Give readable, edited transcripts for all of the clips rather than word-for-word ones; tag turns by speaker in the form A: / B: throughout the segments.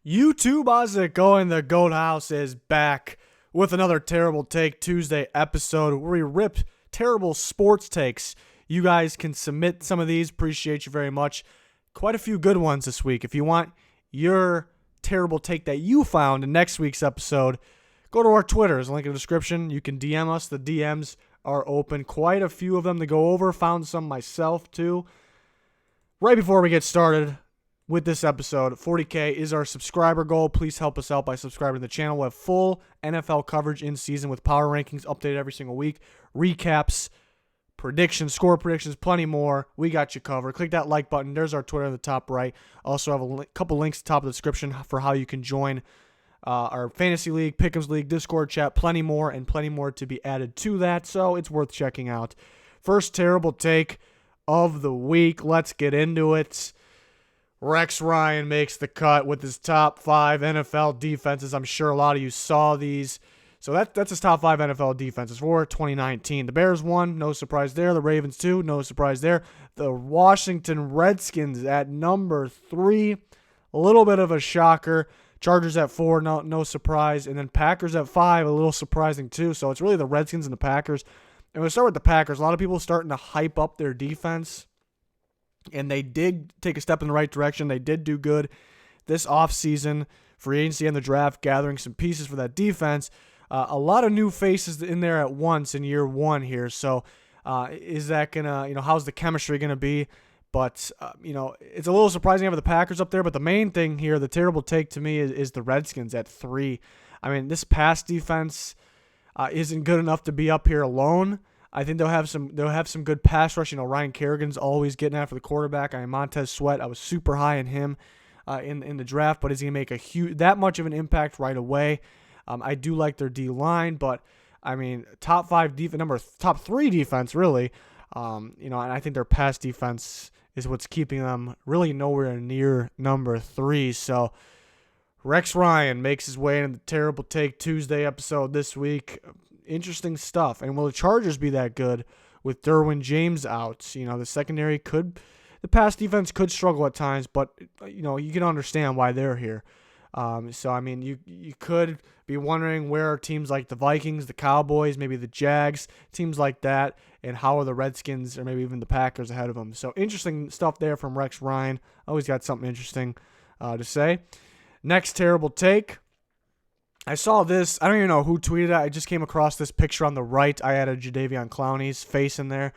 A: YouTube, how's it going? The Goat House is back with another Terrible Take Tuesday episode where we rip terrible sports takes. You guys can submit some of these. Appreciate you very much. Quite a few good ones this week. If you want your terrible take that you found in next week's episode, go to our Twitter. There's a link in the description. You can DM us. The DMs are open. Quite a few of them to go over. Found some myself too. Right before we get started with this episode, 40K is our subscriber goal. Please help us out by subscribing to the channel. We have full NFL coverage in season with power rankings updated every single week, recaps, predictions, score predictions, plenty more. We got you covered. Click that like button. There's our Twitter in the top right. Also have a couple links at the top of the description for how you can join our fantasy league, pick'ems league, Discord chat, plenty more to be added to that. So it's worth checking out. First terrible take of the week. Let's get into it. Rex Ryan makes the cut with his top 5 NFL defenses. I'm sure a lot of you saw these. So that's his top 5 NFL defenses for 2019. The Bears won, no surprise there. The Ravens 2, no surprise there. The Washington Redskins at number 3, a little bit of a shocker. Chargers at 4, no surprise. And then Packers at 5, a little surprising too. So it's really the Redskins and the Packers. And we'll start with the Packers. A lot of people starting to hype up their defense. And they did take a step in the right direction. They did do good this offseason, free agency and the draft, gathering some pieces for that defense. A lot of new faces in there at once in year one here. So is that going to, how's the chemistry going to be? But, it's a little surprising to have the Packers up there. But the main thing here, the terrible take to me is the Redskins at 3. I mean, this pass defense isn't good enough to be up here alone. I think they'll have some good pass rush. Ryan Kerrigan's always getting after the quarterback. Montez Sweat, I was super high on him in the draft, but is he gonna make that much of an impact right away? I do like their D line, but I mean top 3 defense really. And I think their pass defense is what's keeping them really nowhere near number 3. So Rex Ryan makes his way into the Terrible Take Tuesday episode this week. Interesting stuff. And will the Chargers be that good with Derwin James out? The secondary the pass defense could struggle at times, but you can understand why they're here. So I mean, you could be wondering where are teams like the Vikings, the Cowboys, maybe the Jags, teams like that, and how are the Redskins or maybe even the Packers ahead of them? So interesting stuff there from Rex Ryan. Always got something interesting to say. Next terrible take. I saw this. I don't even know who tweeted it. I just came across this picture on the right. I added Jadeveon Clowney's face in there.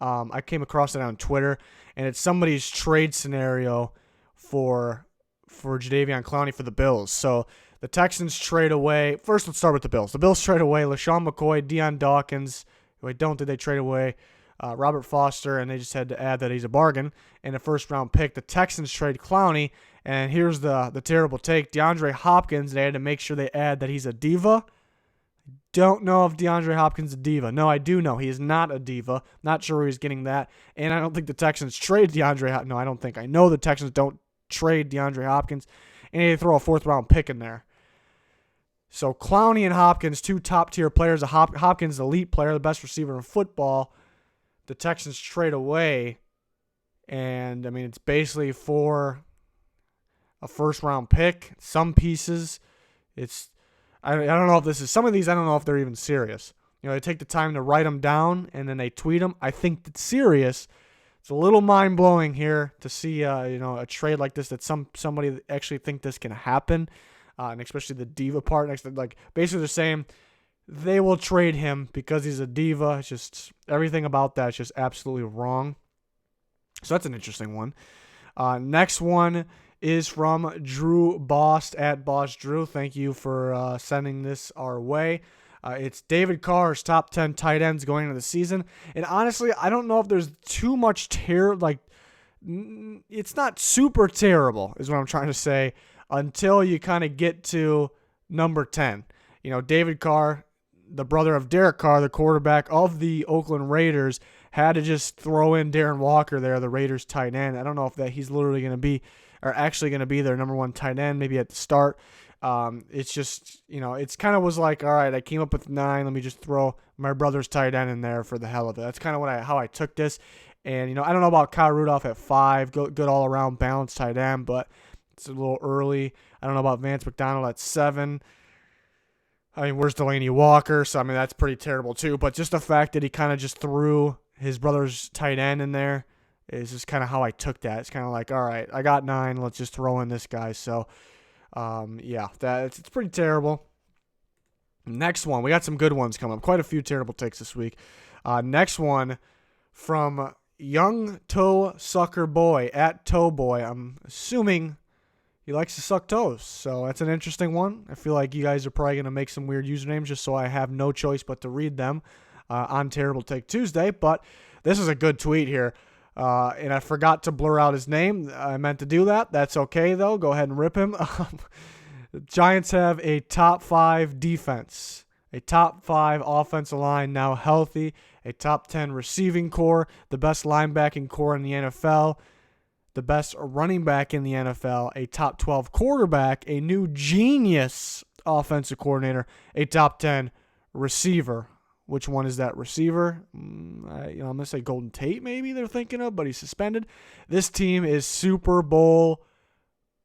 A: I came across it on Twitter, and it's somebody's trade scenario for Jadeveon Clowney for the Bills. So the Texans trade away. First, let's start with the Bills. The Bills trade away LaShawn McCoy, Deion Dawkins, who I don't think they trade away, Robert Foster, and they just had to add that he's a bargain, and a first-round pick. The Texans trade Clowney, and here's the terrible take. DeAndre Hopkins, they had to make sure they add that he's a diva. Don't know if DeAndre Hopkins is a diva. No, I do know he is not a diva. Not sure where he's getting that. And I don't think the Texans trade DeAndre Hopkins. No, I don't think. I know the Texans don't trade DeAndre Hopkins, and they throw a 4th-round pick in there. So Clowney and Hopkins, 2 top-tier players. Hopkins, elite player, the best receiver in football. The Texans trade away, and I mean it's basically for a first-round pick. Some pieces, I don't know if this is some of these. I don't know if they're even serious. They take the time to write them down and then they tweet them. I think it's serious. It's a little mind-blowing here to see a trade like this that somebody actually think this can happen, and especially the diva part. Basically they're saying they will trade him because he's a diva. It's just everything about that is just absolutely wrong. So that's an interesting one. Next one is from Drew Bost at Boss Drew. Thank you for sending this our way. It's David Carr's top 10 tight ends going into the season. And honestly, I don't know if there's too much it's not super terrible is what I'm trying to say until you kind of get to number 10. David Carr, the brother of Derek Carr, the quarterback of the Oakland Raiders, had to just throw in Darren Walker there, the Raiders tight end. I don't know if he's literally going to be or actually going to be their number 1 tight end maybe at the start. It's just, it's kind of was like, all right, I came up with 9. Let me just throw my brother's tight end in there for the hell of it. That's kind of how I took this. And, I don't know about Kyle Rudolph at 5, good all-around balanced tight end, but It's a little early. I don't know about Vance McDonald at 7. I mean, where's Delaney Walker? So, I mean, that's pretty terrible too. But just the fact that he kind of just threw his brother's tight end in there is just kind of how I took that. It's kind of like, all right, I got 9. Let's just throw in this guy. So, yeah, it's pretty terrible. Next one. We got some good ones coming up. Quite a few terrible takes this week. Next one from Young Toe Sucker Boy at Toe Boy. I'm assuming he likes to suck toes, so that's an interesting one. I feel like you guys are probably going to make some weird usernames just so I have no choice but to read them on Terrible Take Tuesday, but this is a good tweet here, and I forgot to blur out his name. I meant to do that. That's okay, though. Go ahead and rip him. The Giants have a top 5 defense, a top 5 offensive line now healthy, a top 10 receiving core, the best linebacking core in the NFL, the best running back in the NFL, a top 12 quarterback, a new genius offensive coordinator, a top 10 receiver. Which one is that receiver? I'm going to say Golden Tate maybe they're thinking of, but he's suspended. This team is Super Bowl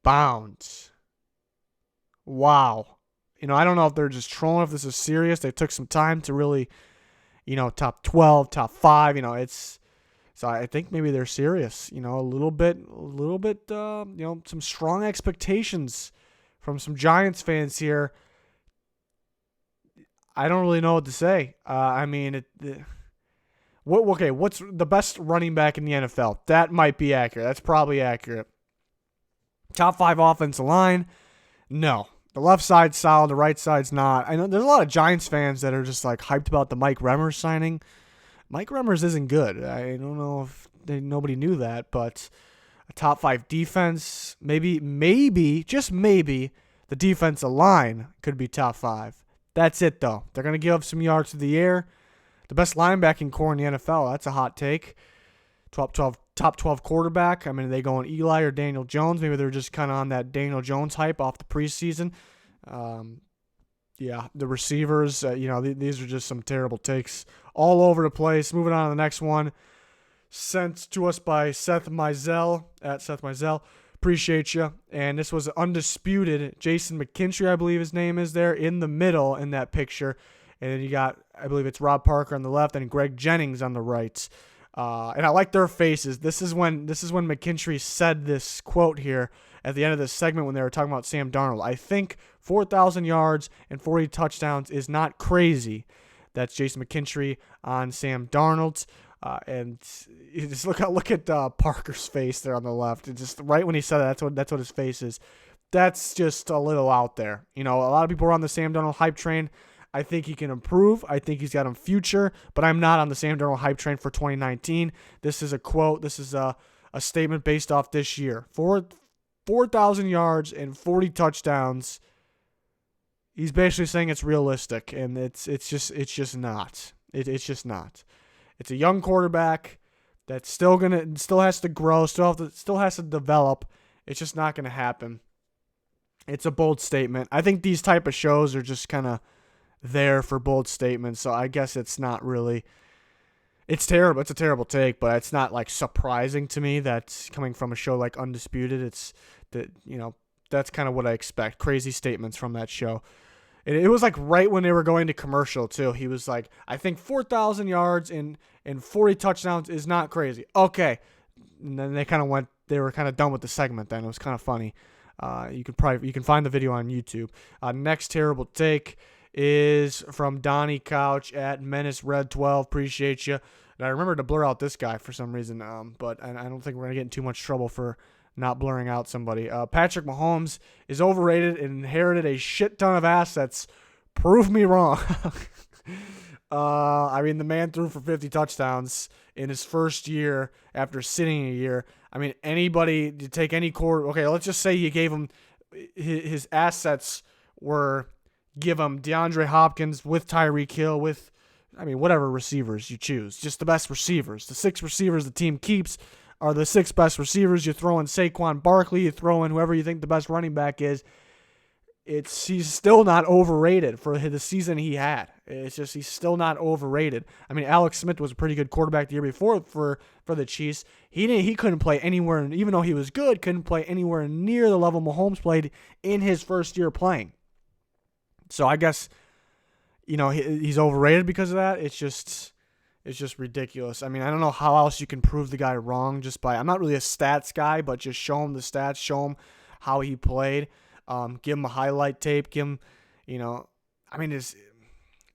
A: bound. Wow. I don't know if they're just trolling, if this is serious. They took some time to really, top 12, top 5, So I think maybe they're serious, a little bit, some strong expectations from some Giants fans here. I don't really know what to say. What's the best running back in the NFL? That might be accurate. That's probably accurate. Top 5 offensive line? No. The left side's solid, the right side's not. I know there's a lot of Giants fans that are just like hyped about the Mike Remmers signing. Mike Remmers isn't good. I don't know if nobody knew that, but a top 5 defense, maybe, just maybe, the defensive line could be top 5. That's it, though. They're going to give up some yards to the air. The best linebacking core in the NFL, that's a hot take. Top 12 quarterback. I mean, are they going Eli or Daniel Jones? Maybe they're just kind of on that Daniel Jones hype off the preseason. Yeah, the receivers, these are just some terrible takes all over the place. Moving on to the next one. Sent to us by Seth Mizell, at Seth Mizell. Appreciate you. And this was Undisputed. Jason McKinstry, I believe his name is there, in the middle in that picture. And then you got, I believe it's Rob Parker on the left and Greg Jennings on the right. And I like their faces. This is when McKinstry said this quote here at the end of this segment when they were talking about Sam Darnold. I think 4,000 yards and 40 touchdowns is not crazy. That's Jason McKinstry on Sam Darnold. And you just look at Parker's face there on the left. It's just right when he said that's what his face is. That's just a little out there. A lot of people are on the Sam Darnold hype train. I think he can improve. I think he's got a future, but I'm not on the Sam Darnold hype train for 2019. This is a quote. This is a statement based off this year. 4,000 yards and 40 touchdowns. He's basically saying it's realistic, and it's just not. It's just not. It's a young quarterback that still has to grow, still has to develop. It's just not gonna happen. It's a bold statement. I think these type of shows are just kind of there for bold statements, so I guess it's not really. It's terrible. It's a terrible take, but it's not like surprising to me that's coming from a show like Undisputed. It's that's kind of what I expect. Crazy statements from that show. And it was like right when they were going to commercial too. He was like, I think 4,000 yards and 40 touchdowns is not crazy. Okay. And then they were kind of done with the segment then. It was kind of funny. You can find the video on YouTube. Next terrible take is from Donnie Couch at Menace Red 12. Appreciate you. And I remember to blur out this guy for some reason, but I don't think we're going to get in too much trouble for not blurring out somebody. Patrick Mahomes is overrated and inherited a shit ton of assets. Prove me wrong. The man threw for 50 touchdowns in his first year after sitting a year. Anybody to take any quarter. Okay, let's just say you gave him his assets were give him DeAndre Hopkins with Tyreek Hill with, whatever receivers you choose. Just the best receivers. The 6 receivers the team keeps are the 6 best receivers. You throw in Saquon Barkley, you throw in whoever you think the best running back is. He's still not overrated for the season he had. It's just he's still not overrated. I mean, Alex Smith was a pretty good quarterback the year before for the Chiefs. He couldn't play anywhere, even though he was good, couldn't play anywhere near the level Mahomes played in his first year playing. So I guess, he's overrated because of that. It's just ridiculous. I mean, I don't know how else you can prove the guy wrong just by, I'm not really a stats guy, but just show him the stats, show him how he played, give him a highlight tape, give him,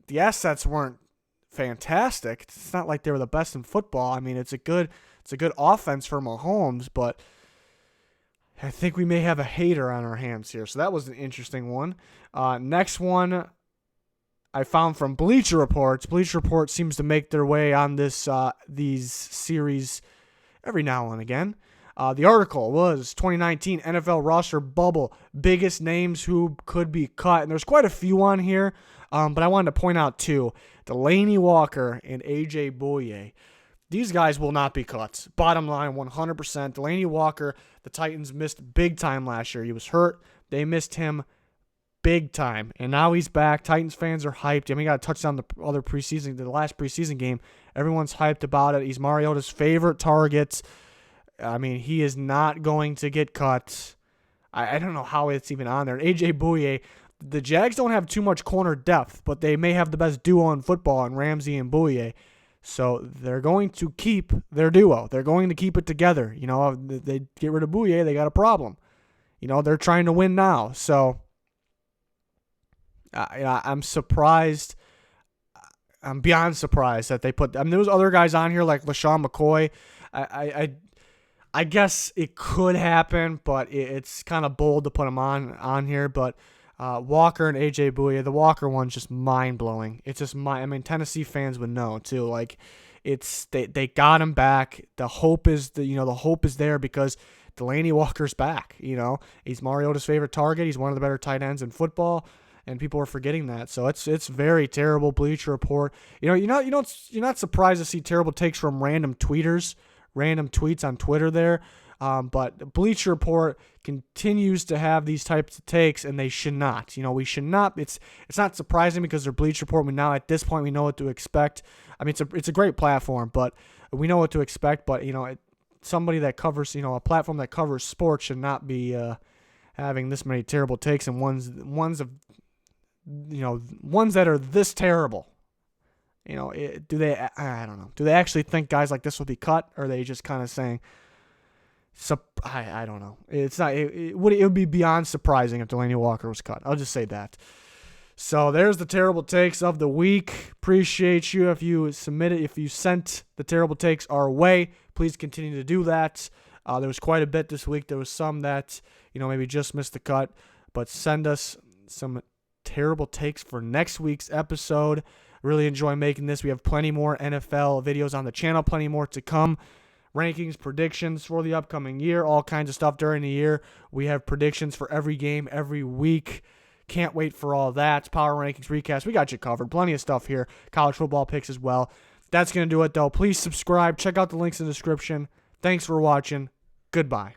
A: the assets weren't fantastic. It's not like they were the best in football. I mean, it's a good offense for Mahomes, but I think we may have a hater on our hands here. So that was an interesting one. Next one I found from Bleacher Report. Bleacher Report seems to make their way on these series every now and again. The article was 2019 NFL roster bubble, biggest names who could be cut. And there's quite a few on here, but I wanted to point out two. Delanie Walker and A.J. Bouye. These guys will not be cut. Bottom line, 100%. Delanie Walker, the Titans missed big time last year. He was hurt. They missed him big time. And now he's back. Titans fans are hyped. I mean, he got a touchdown the last preseason game. Everyone's hyped about it. He's Mariota's favorite target. I mean, he is not going to get cut. I don't know how it's even on there. A.J. Bouye, the Jags don't have too much corner depth, but they may have the best duo in football in Ramsey and Bouye. So they're going to keep their duo. They're going to keep it together. If they get rid of Bouye, they got a problem. They're trying to win now. So I'm surprised. I'm beyond surprised that they put. I mean, there was other guys on here like LaShawn McCoy. I guess it could happen, but it's kind of bold to put them on here. But Walker and A.J. Bouye, the Walker one's just mind-blowing. It's just Tennessee fans would know, too. Like, they got him back. The hope is there because Delanie Walker's back. He's Mariota's favorite target. He's one of the better tight ends in football, and people are forgetting that. So it's very terrible. Bleacher Report. You're not surprised to see terrible takes from random tweets on Twitter there. But Bleacher Report continues to have these types of takes, and they should not. We should not. It's not surprising because they're Bleacher Report. At this point we know what to expect. I mean, it's a great platform, but we know what to expect. But somebody that covers a platform that covers sports should not be having this many terrible takes and ones that are this terrible. Do they? I don't know. Do they actually think guys like this will be cut, or are they just kind of saying? I don't know. It's not. It would be beyond surprising if Delanie Walker was cut. I'll just say that. So there's the terrible takes of the week. Appreciate you if you submitted. If you sent the terrible takes our way, please continue to do that. There was quite a bit this week. There was some that maybe just missed the cut, but send us some terrible takes for next week's episode. Really enjoy making this. We have plenty more NFL videos on the channel. Plenty more to come. Rankings, predictions for the upcoming year, all kinds of stuff during the year. We have predictions for every game, every week. Can't wait for all that. Power rankings, recaps. We got you covered. Plenty of stuff here. College football picks as well. That's going to do it, though. Please subscribe. Check out the links in the description. Thanks for watching. Goodbye.